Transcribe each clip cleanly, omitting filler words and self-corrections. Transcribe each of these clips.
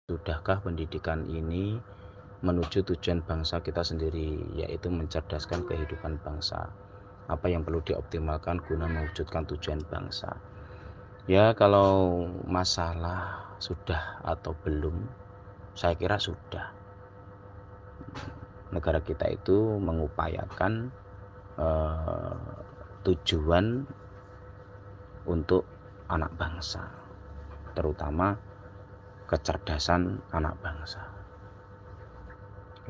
Sudahkah pendidikan ini menuju tujuan bangsa kita sendiri, yaitu mencerdaskan kehidupan bangsa? Apa yang perlu dioptimalkan guna mewujudkan tujuan bangsa? Ya, kalau masalah sudah atau belum, saya kira sudah. Negara kita itu mengupayakan tujuan untuk anak bangsa, terutama kecerdasan anak bangsa.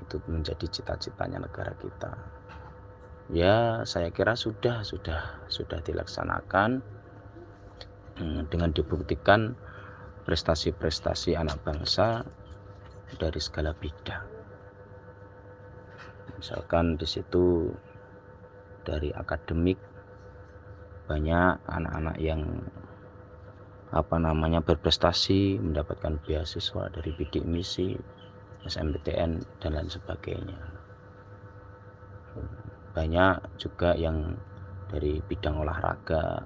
Itu menjadi cita-citanya negara kita. Ya, saya kira sudah dilaksanakan dengan dibuktikan prestasi-prestasi anak bangsa dari segala bidang. Misalkan di situ dari akademik banyak anak-anak yang berprestasi, mendapatkan beasiswa dari bidik misi, SMPTN dan lain sebagainya. Banyak juga yang dari bidang olahraga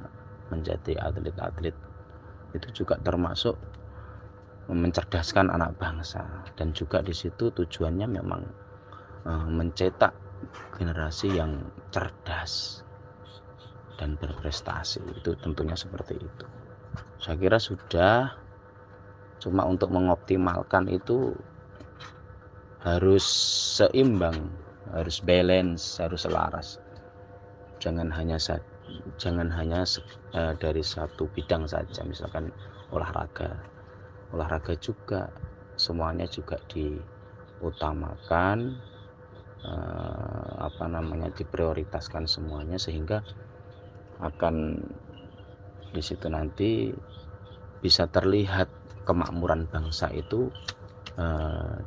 menjadi atlet-atlet, itu juga termasuk mencerdaskan anak bangsa. Dan juga di situ tujuannya memang mencetak generasi yang cerdas dan berprestasi. Itu tentunya seperti itu. Saya kira sudah, cuma untuk mengoptimalkan itu harus seimbang, harus balance, harus selaras. Jangan hanya dari satu bidang saja. Misalkan olahraga juga semuanya juga diutamakan, diprioritaskan semuanya, sehingga akan di situ nanti bisa terlihat kemakmuran bangsa itu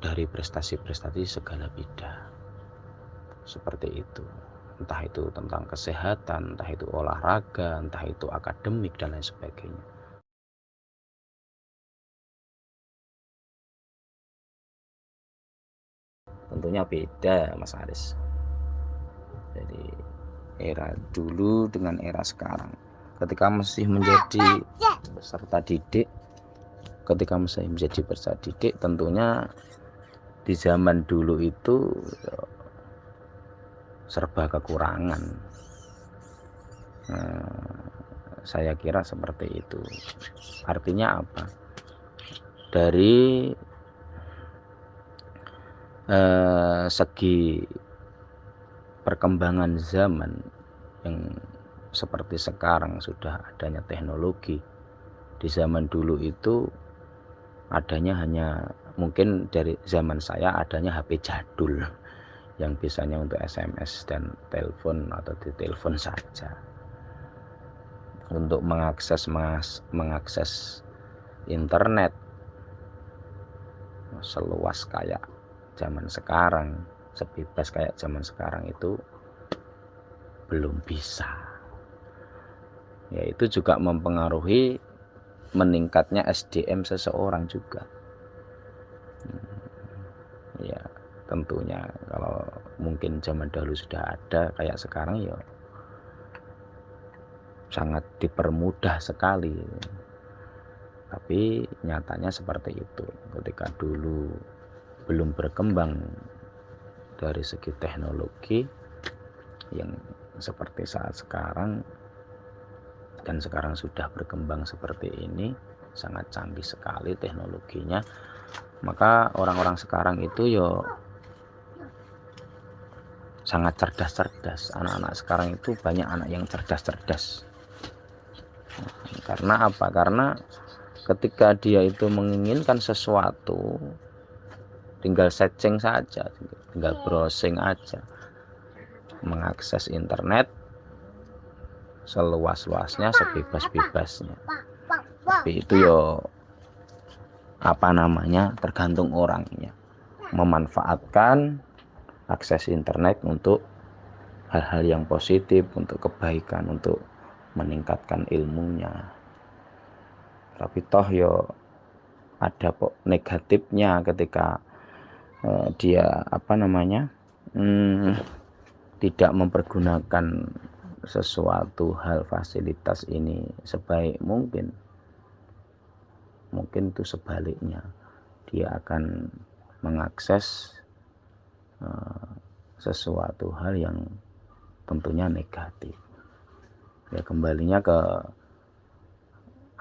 dari prestasi-prestasi segala bidang. Seperti itu. Entah itu tentang kesehatan, entah itu olahraga, entah itu akademik dan lain sebagainya. Tentunya beda, Mas Aris. Jadi era dulu dengan era sekarang. Ketika masih menjadi peserta didik, tentunya di zaman dulu itu serba kekurangan. Saya kira seperti itu. Artinya apa? Dari segi perkembangan zaman yang seperti sekarang sudah adanya teknologi. Di zaman dulu itu adanya hanya, mungkin dari zaman saya adanya HP jadul yang biasanya untuk SMS dan telepon atau ditelepon saja. Untuk mengakses internet seluas kayak zaman sekarang, sebebas kayak zaman sekarang itu belum bisa. Ya, itu juga mempengaruhi meningkatnya SDM seseorang juga. Ya, tentunya kalau mungkin zaman dahulu sudah ada, kayak sekarang ya sangat dipermudah sekali. Tapi nyatanya seperti itu. Ketika dulu belum berkembang dari segi teknologi yang seperti saat sekarang, dan sekarang sudah berkembang seperti ini, sangat canggih sekali teknologinya, maka orang-orang sekarang itu sangat cerdas. Anak-anak sekarang itu banyak anak yang cerdas. Karena apa? Karena ketika dia itu menginginkan sesuatu, tinggal searching saja, tinggal browsing aja, mengakses internet seluas-luasnya, sebebas-bebasnya. Tapi itu tergantung orangnya memanfaatkan akses internet untuk hal-hal yang positif, untuk kebaikan, untuk meningkatkan ilmunya. Tapi toh ada negatifnya ketika dia tidak mempergunakan sesuatu hal fasilitas ini sebaik mungkin. Mungkin itu sebaliknya, dia akan mengakses sesuatu hal yang tentunya negatif. Ya kembalinya ke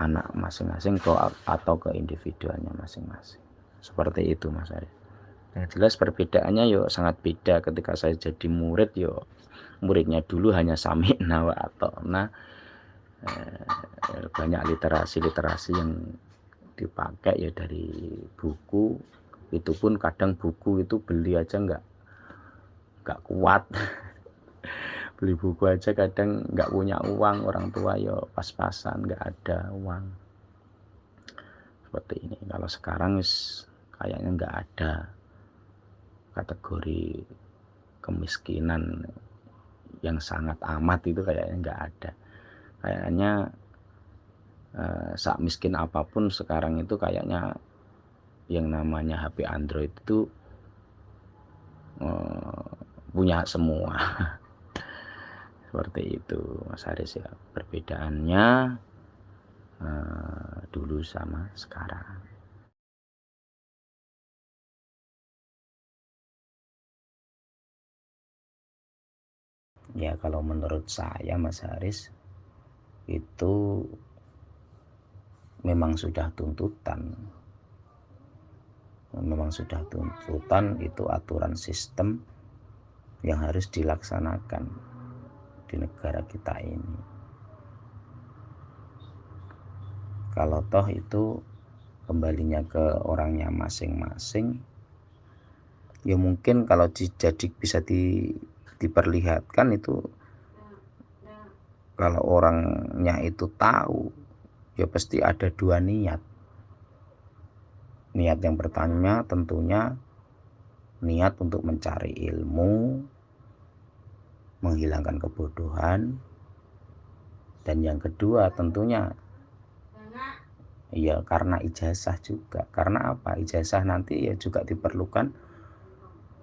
anak masing-masing atau ke individualnya masing-masing. Seperti itu Mas Arif. Yang jelas perbedaannya sangat beda ketika saya jadi murid muridnya dulu hanya sami'na wa ata'na. Banyak literasi yang dipakai ya dari buku, itu pun kadang buku itu beli aja nggak kuat. Beli buku aja kadang nggak punya uang, orang tua pas-pasan nggak ada uang. Seperti ini. Kalau sekarang kayaknya nggak ada kategori kemiskinan yang sangat amat, itu kayaknya nggak ada. Kayaknya sak miskin apapun sekarang itu kayaknya yang namanya HP Android itu punya semua. Seperti itu Mas Haris ya, perbedaannya dulu sama sekarang. Ya kalau menurut saya Mas Haris itu memang sudah tuntutan, itu aturan sistem yang harus dilaksanakan di negara kita ini. Kalau toh itu kembalinya ke orangnya masing-masing, ya mungkin kalau bisa diperlihatkan itu, kalau orangnya itu tahu, ya pasti ada dua niat. Niat yang pertama tentunya niat untuk mencari ilmu, menghilangkan kebodohan, dan yang kedua tentunya ya karena ijazah juga. Karena apa? Ijazah nanti ya juga diperlukan,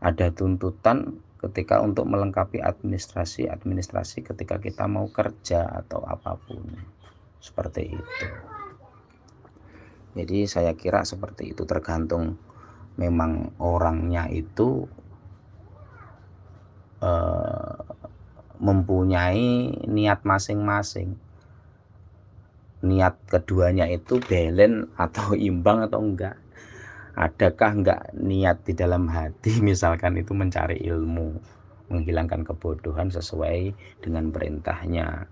ada tuntutan ketika untuk melengkapi administrasi ketika kita mau kerja atau apapun. Seperti itu. Jadi saya kira seperti itu, tergantung memang orangnya itu mempunyai niat masing-masing. Niat keduanya itu balance atau imbang atau enggak. Adakah enggak niat di dalam hati misalkan itu mencari ilmu, menghilangkan kebodohan sesuai dengan perintahnya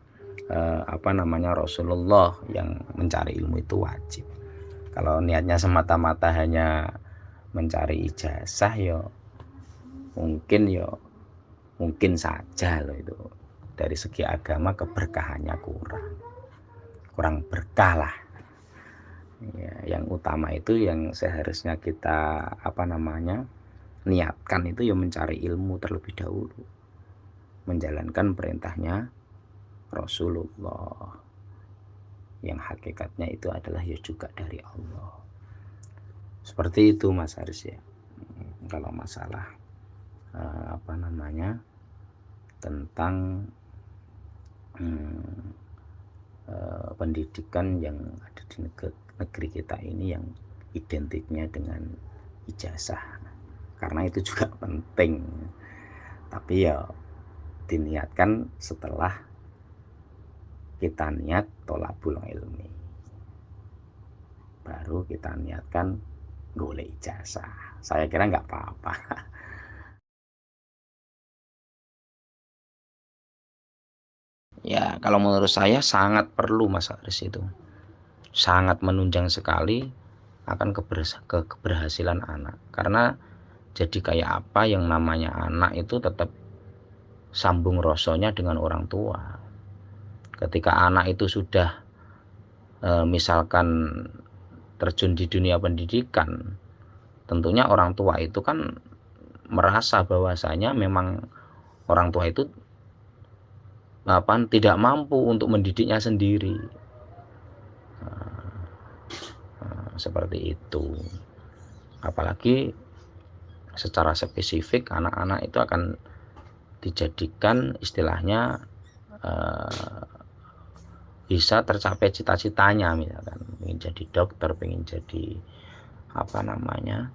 Rasulullah, yang mencari ilmu itu wajib. Kalau niatnya semata-mata hanya mencari ijazah mungkin saja loh, itu dari segi agama keberkahannya kurang berkah lah. Ya, yang utama itu yang seharusnya kita niatkan itu mencari ilmu terlebih dahulu, menjalankan perintahnya Rasulullah, yang hakikatnya itu adalah juga dari Allah. Seperti itu Mas Haris ya. Kalau masalah tentang pendidikan yang ada di negeri kita ini yang identiknya dengan ijazah, karena itu juga penting, tapi diniatkan setelah kita niat tholabul ilmi, baru kita niatkan golek ijazah. Saya kira nggak apa-apa. Ya kalau menurut saya sangat perlu Mas Haris, itu sangat menunjang sekali akan keberhasilan anak. Karena jadi kayak apa yang namanya anak itu tetap sambung rasonya dengan orang tua. Ketika anak itu sudah misalkan terjun di dunia pendidikan, tentunya orang tua itu kan merasa bahwasanya memang orang tua itu tidak mampu untuk mendidiknya sendiri. Seperti itu. Apalagi secara spesifik anak-anak itu akan dijadikan istilahnya bisa tercapai cita-citanya, misalkan ingin jadi dokter, ingin jadi apa namanya,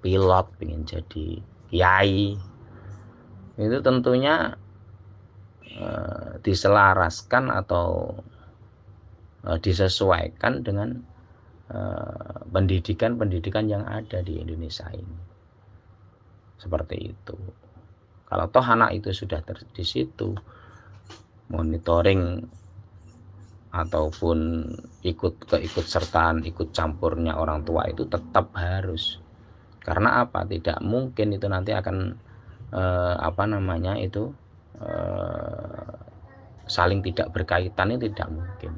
pilot, pengen jadi kiai, itu tentunya diselaraskan atau disesuaikan dengan pendidikan yang ada di Indonesia ini. Seperti itu. Kalau toh anak itu sudah di situ, monitoring ataupun ikut sertaan, ikut campurnya orang tua itu tetap harus. Karena apa? Tidak mungkin itu nanti akan saling tidak berkaitan, itu tidak mungkin.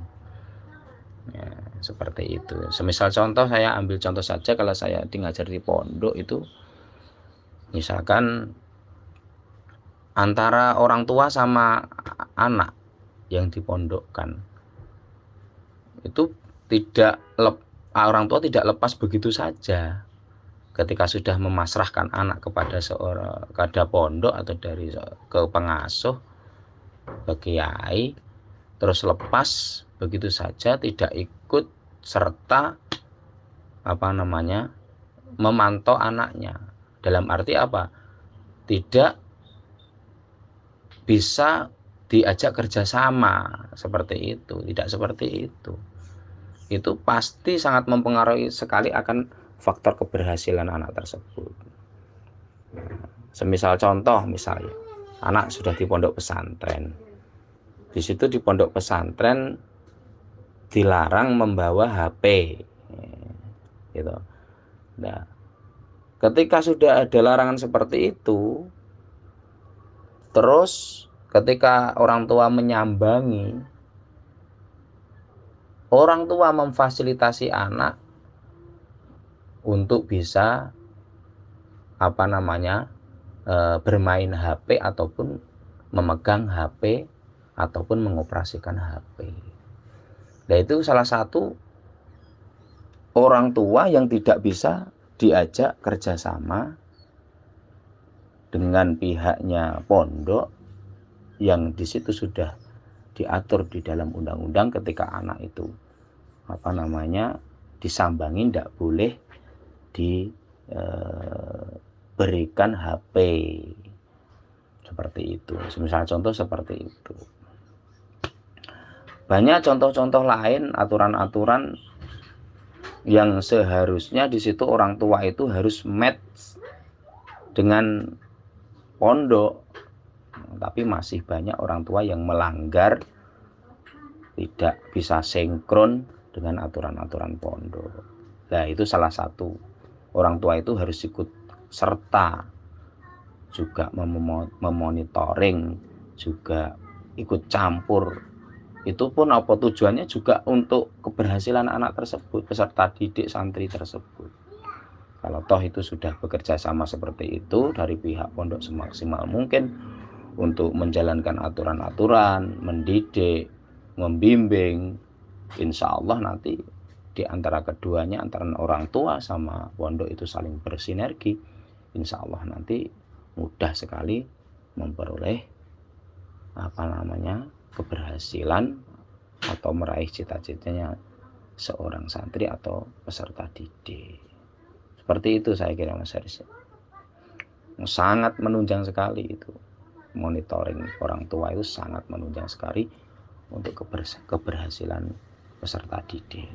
Ya, seperti itu. Semisal contoh, saya ambil contoh saja, kalau saya ngajar di pondok itu, misalkan antara orang tua sama anak yang dipondokkan itu orang tua tidak lepas begitu saja. Ketika sudah memasrahkan anak kepada pondok atau ke pengasuh, ke kiai, terus lepas begitu saja, tidak ikut serta memantau anaknya. Dalam arti apa? Tidak bisa diajak kerjasama seperti itu, tidak seperti itu. Itu pasti sangat mempengaruhi sekali akan faktor keberhasilan anak tersebut. Semisal contoh, misalnya anak sudah di pondok pesantren, di situ di pondok pesantren dilarang membawa HP, gitu. Nah, ketika sudah ada larangan seperti itu, terus ketika orang tua menyambangi, orang tua memfasilitasi anak untuk bisa bermain HP ataupun memegang HP ataupun mengoperasikan HP. Nah, itu salah satu orang tua yang tidak bisa diajak kerjasama dengan pihaknya pondok, yang di situ sudah diatur di dalam undang-undang ketika anak itu disambangi, tidak boleh diberikan HP. Seperti itu. Misalnya contoh seperti itu. Banyak contoh-contoh lain, aturan-aturan yang seharusnya di situ orang tua itu harus match dengan pondok, tapi masih banyak orang tua yang melanggar, tidak bisa sinkron dengan aturan-aturan pondok. Nah, itu salah satu, orang tua itu harus ikut serta juga memonitoring, juga ikut campur. Itu pun apa tujuannya juga untuk keberhasilan anak tersebut, peserta didik santri tersebut. Kalau toh itu sudah bekerja sama seperti itu dari pihak pondok semaksimal mungkin untuk menjalankan aturan-aturan, mendidik, membimbing, insya Allah nanti di antara keduanya, antara orang tua sama pondok itu saling bersinergi, insya Allah nanti mudah sekali memperoleh keberhasilan atau meraih cita-citanya seorang santri atau peserta didik. Seperti itu saya kira, Mas Haris. Sangat menunjang sekali itu. Monitoring orang tua itu sangat menunjang sekali untuk keberhasilan peserta didik.